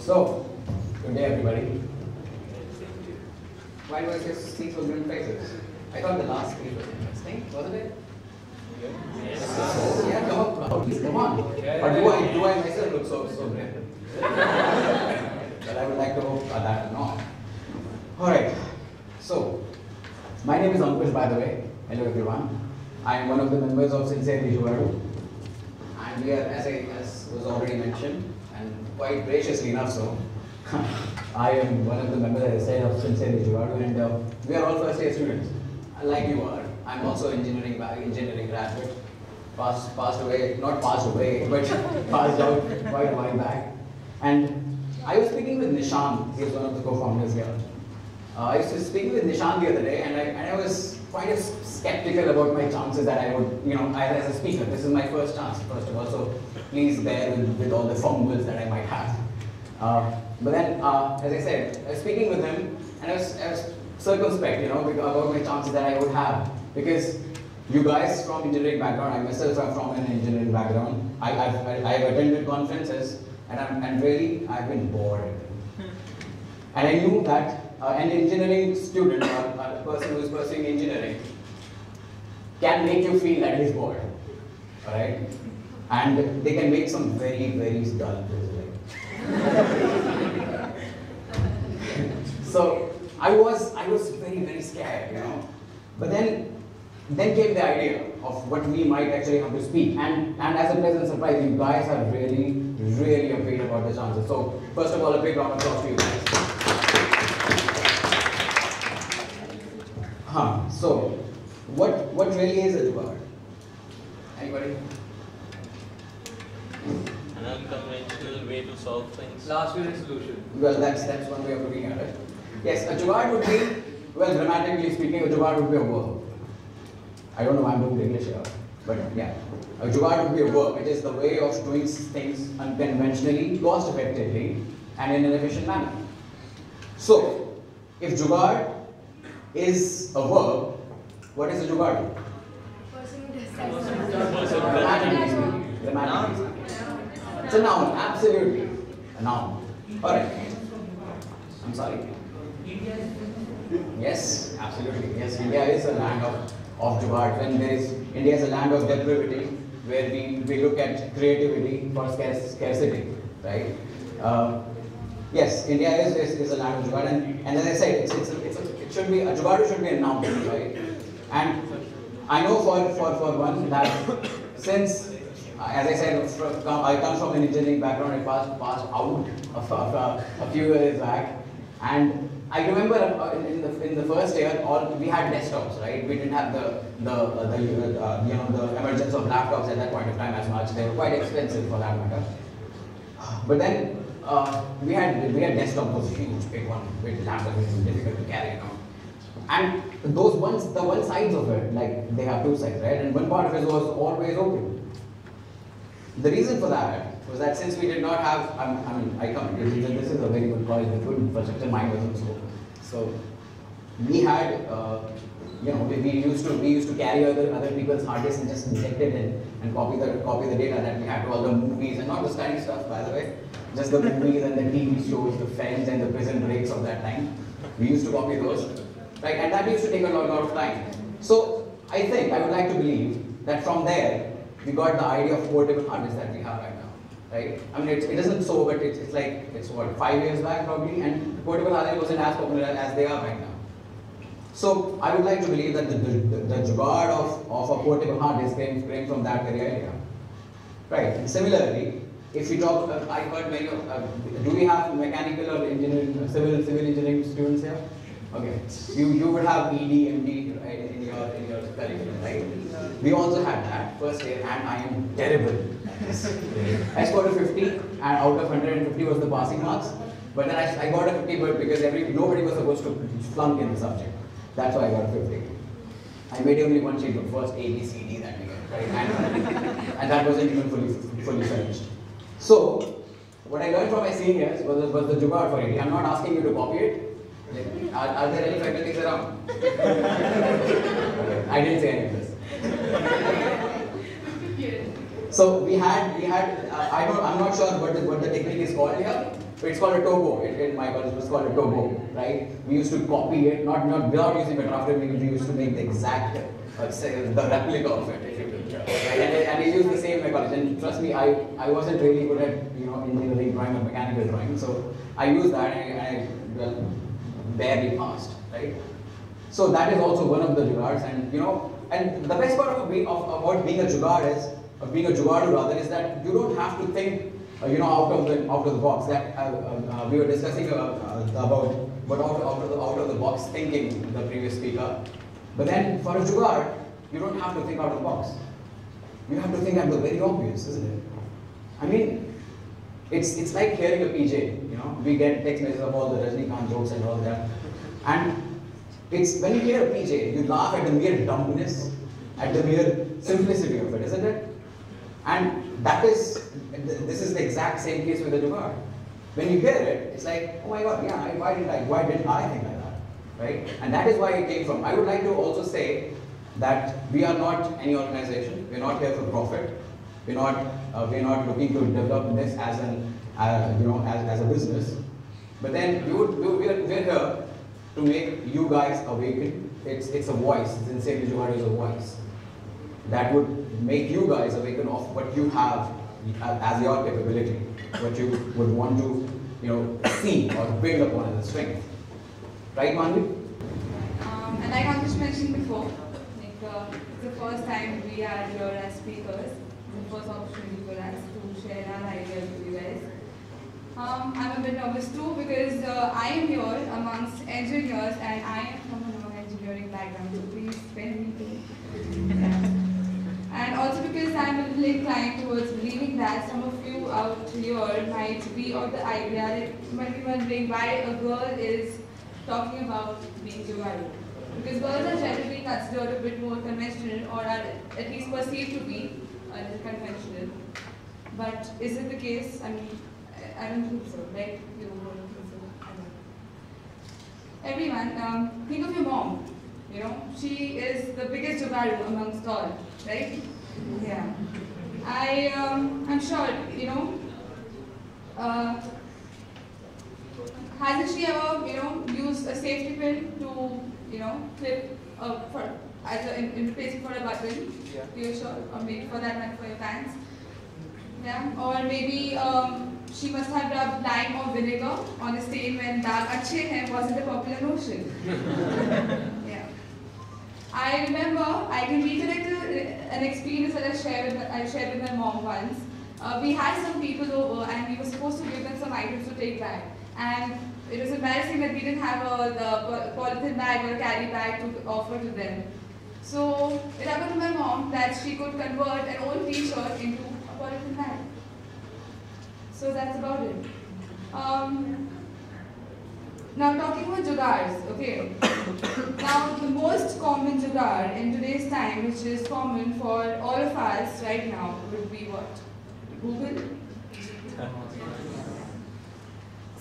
So, good day everybody. Why do I see so grim faces? I thought the last speech was interesting, wasn't it? Yes. So, yeah, come on. But do I myself look so grim? Well, I would like to hope that not. Alright, so, my name is Ankush, by the way. Hello everyone. I am one of the members of Sincerely Jugaadu. And we are, as was already mentioned, and quite graciously enough so, I am one of the members, as I said, of Sincerely Jugaadu, and we are all first year students, like you are. I'm also engineering graduate, passed away, not passed away, but passed out quite a while back. And I was speaking with Nishant, he is one of the co-founders here. I was speaking with Nishant the other day, and I was quite skeptical about my chances that I would, as a speaker. This is my first chance, first of all, so please bear with all the fumbles that I might have. But then, as I said, I was speaking with him, and I was circumspect, about my chances that I would have. Because you guys from engineering background, I myself am from an engineering background. I've attended conferences, and I've been bored. And I knew that an engineering student, or a person who is pursuing engineering, can make you feel that he's bored. Alright? And they can make some very, very dull quizzes. So I was very, very scared, But then came the idea of what we might actually have to speak. And as a pleasant surprise, you guys are really, really afraid about the chances. So first of all, a big round of applause to you guys. So what really is a jugaad? Anybody? An unconventional way to solve things. Last minute solution. Well, that's one way of looking at it. Yes, a jugaad would be, well, grammatically speaking, a jugaad would be a verb. I don't know why I'm doing English here, but yeah. A jugaad would be a verb. It is the way of doing things unconventionally, cost effectively, and in an efficient manner. So, if jugaad is a verb, what is a jugaad? Grammatically speaking. It's a noun, absolutely. A noun. Alright. I'm sorry. Yes, absolutely. Yes, India is a land of jugaad. When India is a land of depravity, where we look at creativity for scarcity, right? Yes, India is a land of jugaad, and as I said, it should be a jugaad should be a noun, right? And I know for one that since, as I said, I come from an engineering background. I passed out a few years back, and I remember in the first year, we had desktops, right? We didn't have the emergence of laptops at that point of time as much. They were quite expensive for that matter. But then we had desktops, those huge big one with laptops, which was difficult to carry, And the one sides of it, like they have two sides, right? And one part of it was always open. The reason for that was that since we did not have, this is a very good college with good infrastructure, mine wasn't so we had, we used to carry other people's hard disks and just inject it and copy the data that we had to all the movies, and not the study stuff, by the way, just the movies and the TV shows, the Friends and the Prison Breaks of that time. We used to copy those, right? And that used to take a lot of time. So I would like to believe that from there we got the idea of portable hard disks that we have right now, right? I mean, it isn't so, but it's what, 5 years back probably, and portable hard disk wasn't as popular as they are right now. So I would like to believe that the jugaad of a portable hard disk came from that very idea, right? And similarly, if you talk, I heard many of, do we have mechanical or engineering, civil engineering students here? Okay, you would have ED, MD, right, in your curriculum, right? We also had that first year, and I am terrible at this. I scored a 50, and out of 150 was the passing marks. But then I got a 50, but because nobody was supposed to flunk in the subject. That's why I got a 50. I made only one sheet of first A, B, C, D that we got, right? And that wasn't even fully finished. So, what I learned from my seniors was the jugaad for it. I'm not asking you to copy it. Are there any faculties around? Okay, I didn't say any of this. So I'm not sure what the technique is called here. But it's called a togo. In my college, it was called a togo, right? We used to copy it, not without using a drafter. We used to make the exact, the replica of it, if you will. Right? And we used the same in my college. And trust me, I wasn't really good at engineering drawing or mechanical drawing, so I used that and I well, barely passed, right? So that is also one of the jugards, and and the best part about being a jugad is, or being a jugadu rather, is that you don't have to think, out of the box. That we were discussing about out of the box thinking, the previous speaker. But then for a jugad, you don't have to think out of the box. You have to think at the very obvious, isn't it? I mean, it's like hearing a PJ. We get text messages of all the Rajnikant jokes and all that, and it's when you hear a PJ, you laugh at the mere dumbness, at the mere simplicity of it, isn't it? And this is the exact same case with the jugad. When you hear it, it's like, oh my God, yeah, why didn't I think like that, right? And that is why it came from. I would like to also say that we are not any organization. We're not here for profit. We're not looking to develop this as as a business. But then we're here to make you guys awaken. It's a voice. Sincerely, Jugad is a voice that would make you guys awaken of what you have as your capability, what you would want to see or build upon as a strength. Right, Manvi? And like Ankush mentioned before, it's the first time we are here as speakers. It's the first opportunity for us to share our ideas with you guys. I'm a bit nervous too because I am here amongst engineers and I am from a non-engineering background, so please spare me too. And also because I'm a little inclined towards believing that some of you out here might be of the idea that you might be wondering why a girl is talking about being jugadu. Because girls are generally considered a bit more conventional, or are at least perceived to be a little conventional. But is it the case? I mean, I don't think so, right? You don't think so? I don't. Everyone, think of your mom. She is the biggest jugadu amongst all, right? Yeah. I'm sure, hasn't she ever, used a safety pin to, clip in replacement for a button to your shirt, or maybe for that matter for your pants? Yeah. Or maybe she must have rubbed lime or vinegar on a stain when dal achhe hain wasn't a popular notion. Yeah. I remember, I can recollect an experience that I shared with my mom once. We had some people over and we were supposed to give them some items to take back. And it was embarrassing that we didn't have the polythene bag or a carry bag to offer to them. So it happened to my mom that she could convert an old t-shirt into a polythene bag. So that's about it. Now talking about jugards, okay. Now the most common jugad in today's time, which is common for all of us right now, would be what? Google.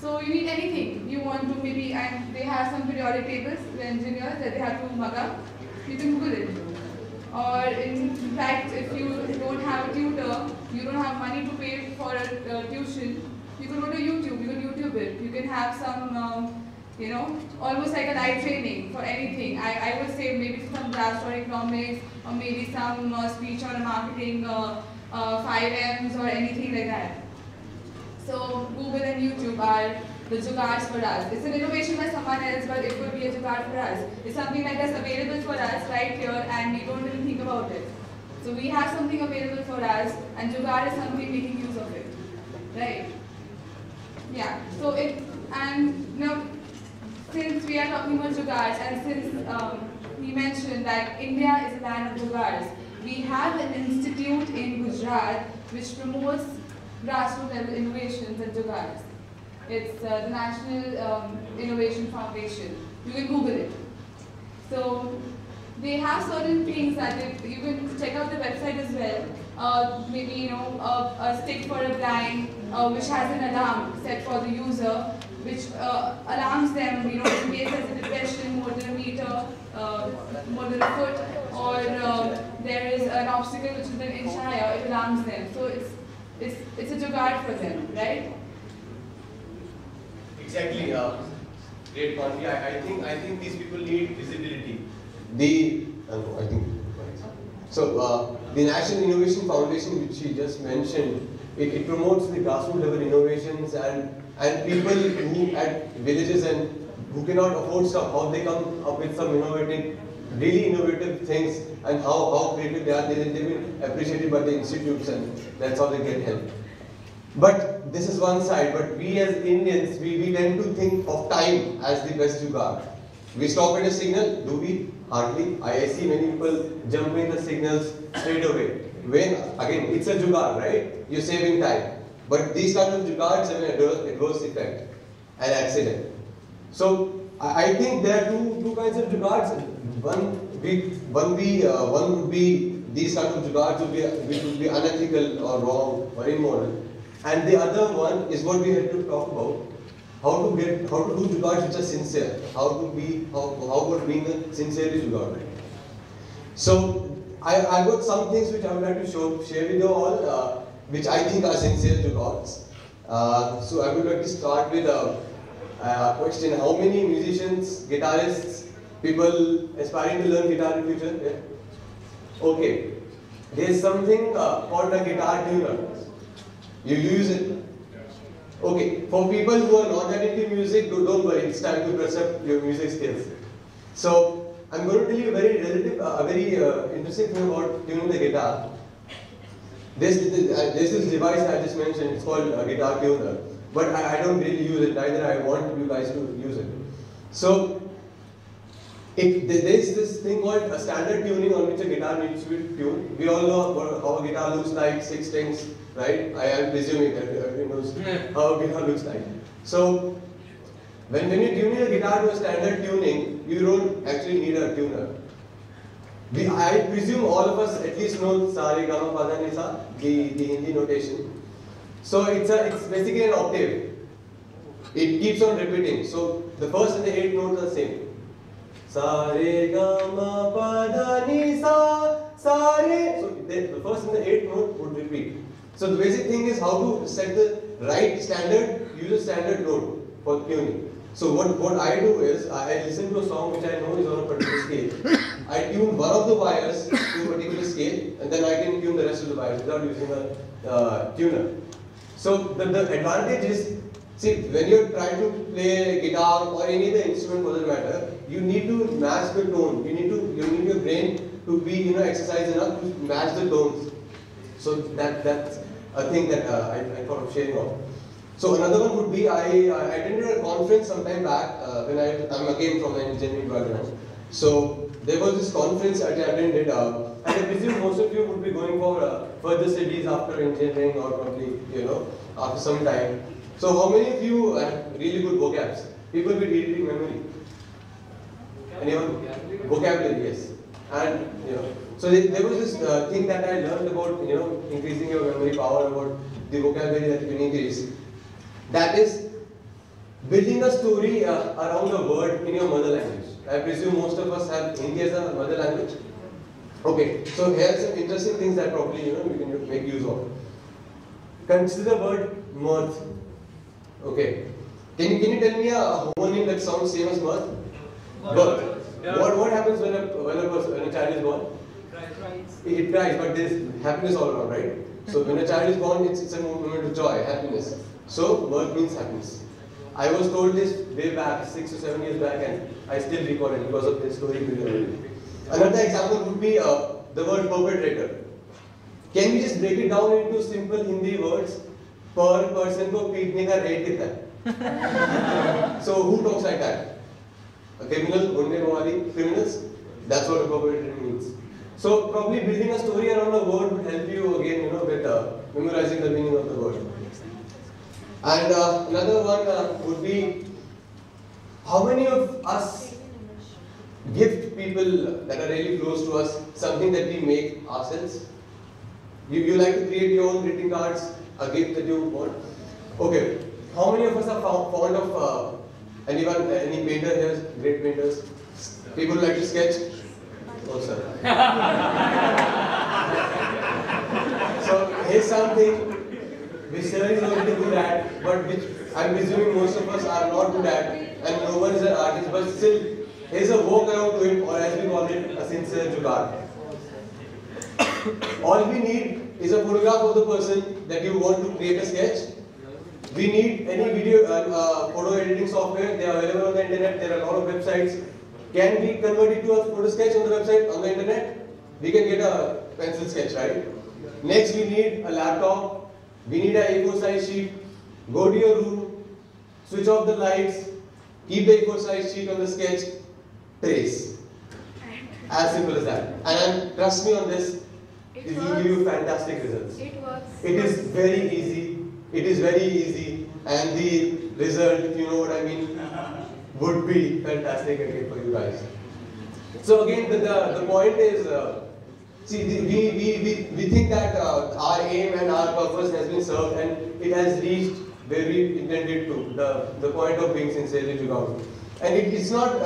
So you need anything you want to maybe, and they have some periodic tables, the engineers that they have to mug up. You can Google it. Or in fact, if you don't have a tutor, you don't have money to pay for a tuition, you can go to YouTube. You can YouTube it. You can have some, almost like a live training for anything. I would say maybe some grassroots economics, or maybe some speech on marketing, 5Ms or anything like that. So Google and YouTube are the jugards for us. It's an innovation by someone else, but it could be a jugad for us. It's something like that's available for us right here, and we don't even think about it. So we have something available for us, and jugad is something making use of it, right? Yeah. So since we are talking about jugards, and since he mentioned that India is a land of jugards, we have an institute in Gujarat which promotes grassroots level innovations and jugards. It's the National Innovation Foundation. You can Google it. So they have certain things that you can check out the website as well. Maybe a stick for a blind which has an alarm set for the user, which alarms them, in case there's a depression more than a meter, more than a foot, or there is an obstacle which is an inch higher, it alarms them. So it's a jugaad for them, right? Exactly. Great point. I think these people need visibility. The National Innovation Foundation, which she just mentioned, it promotes the grassroots level innovations and people who at villages and who cannot afford stuff, how they come up with some really innovative things, and how creative they are. They've been appreciated by the institutes, and that's how they get help. But this is one side. But we as Indians, we tend to think of time as the best jugaad. We stop at a signal, do we? Hardly. I see many people jumping the signals straight away. When, again, it's a jugaad, right? You're saving time. But these kind of jugaads have an adverse effect, an accident. So I think there are two kinds of jugaads. One would be these kind of jugaads would be unethical or wrong or immoral. And the other one is what we had to talk about. How to do jugaads which are sincere. How about being a sincerely jugaad. So I've got some things which I would like to share with you all, which I think are sincere jugaads. So I would like to start with a question: how many musicians, guitarists, people aspiring to learn guitar in future? Yeah? Okay. There is something called a guitar tuner. You use it. Okay, for people who are not that into music, don't worry, it's time to brush up your music skills. So, I'm going to tell you a very interesting thing about tuning the guitar. There's this device I just mentioned, it's called a guitar tuner. But I don't really use it, neither I want you guys to use it. So, there's this thing called a standard tuning on which a guitar needs to be tuned. We all know how a guitar looks like, 6 strings, right? I am presuming that everyone knows how a guitar looks like. So, when you're tuning a guitar to a standard tuning, you don't actually need a tuner. I presume all of us at least know sa re ga ma pa dha ni sa, the Hindi notation. So it's basically an octave. It keeps on repeating. So the first and the 8th notes are the same. Sa re ga ma pa dha ni sa re. So the first and the 8th note would repeat. So the basic thing is how to set the right standard, use a standard note for tuning. So what I do is, I listen to a song which I know is on a particular scale. I tune one of the wires to a particular scale, and then I can tune the rest of the wires without using a tuner. So the advantage is, see, when you're trying to play guitar or any other instrument for that matter, you need to match the tone. You need your brain to be exercised enough to match the tones. So that's a thing that I thought of sharing off. So another one would be, I attended a conference some time back when I'm again from an engineering background. So there was this conference I attended, and I presume most of you would be going for further studies after engineering or probably after some time. So how many of you have really good vocabs? People with reading memory? Anyone? Vocabulary, yes. And so there was this thing that I learned about increasing your memory power, about the vocabulary that you can increase. That is building a story around a word in your mother language. I presume most of us have Hindi as a mother language. Okay, so here are some interesting things that probably we can make use of. Consider the word mirth. Okay, can you tell me a homonym that sounds same as mirth? Birth. What happens when a child is born? It cries, but there is happiness all around, right? So when a child is born, it's a moment of joy, happiness. So mirth means happiness. I was told this way back, 6 or 7 years back, and I still recall it because of this story. Another example would be the word perpetrator. Can we just break it down into simple Hindi words? Per person ko peetne ka rate kitna hai? So who talks like that? A criminal, gunde wali criminals? That's what a perpetrator means. So probably building a story around a word would help you again, with memorizing the meaning of the word. And another one would be, how many of us gift people that are really close to us something that we make ourselves? You like to create your own greeting cards, a gift that you want. Okay, how many of us are fond of anyone, any painter here? Great painters? People who like to sketch? Oh, sir. So, here's something which sir is already good at, but which I'm presuming most of us are not good at, and no one is an artist, but still, here's a workaround to it, or as we call it, a sincere jugaad. All we need is a photograph of the person that you want to create a sketch. We need any video photo editing software. They are available on the internet. There are a lot of websites. Can we convert it to a photo sketch on the website, on the internet? We can get a pencil sketch, right? Next, we need a laptop. We need a A4 size sheet. Go to your room, switch off the lights, keep the A4 size sheet on the sketch, trace. As simple as that. And trust me on this, it will give you fantastic results. It works. It is very easy. It is very easy, and the result, if you know what I mean, would be fantastic again for you guys. So again, the point is, see, we think that our aim and our purpose has been served, and it has reached where we intended to. The point of being sincerely jugaad, and it's not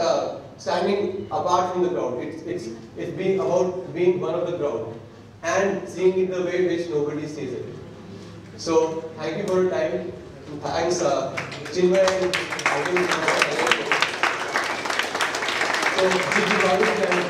standing apart from the crowd. It's being about being one of the crowd and seeing it the way which nobody sees it. So, thank you for your time. Thanks, Chinmay and I think so,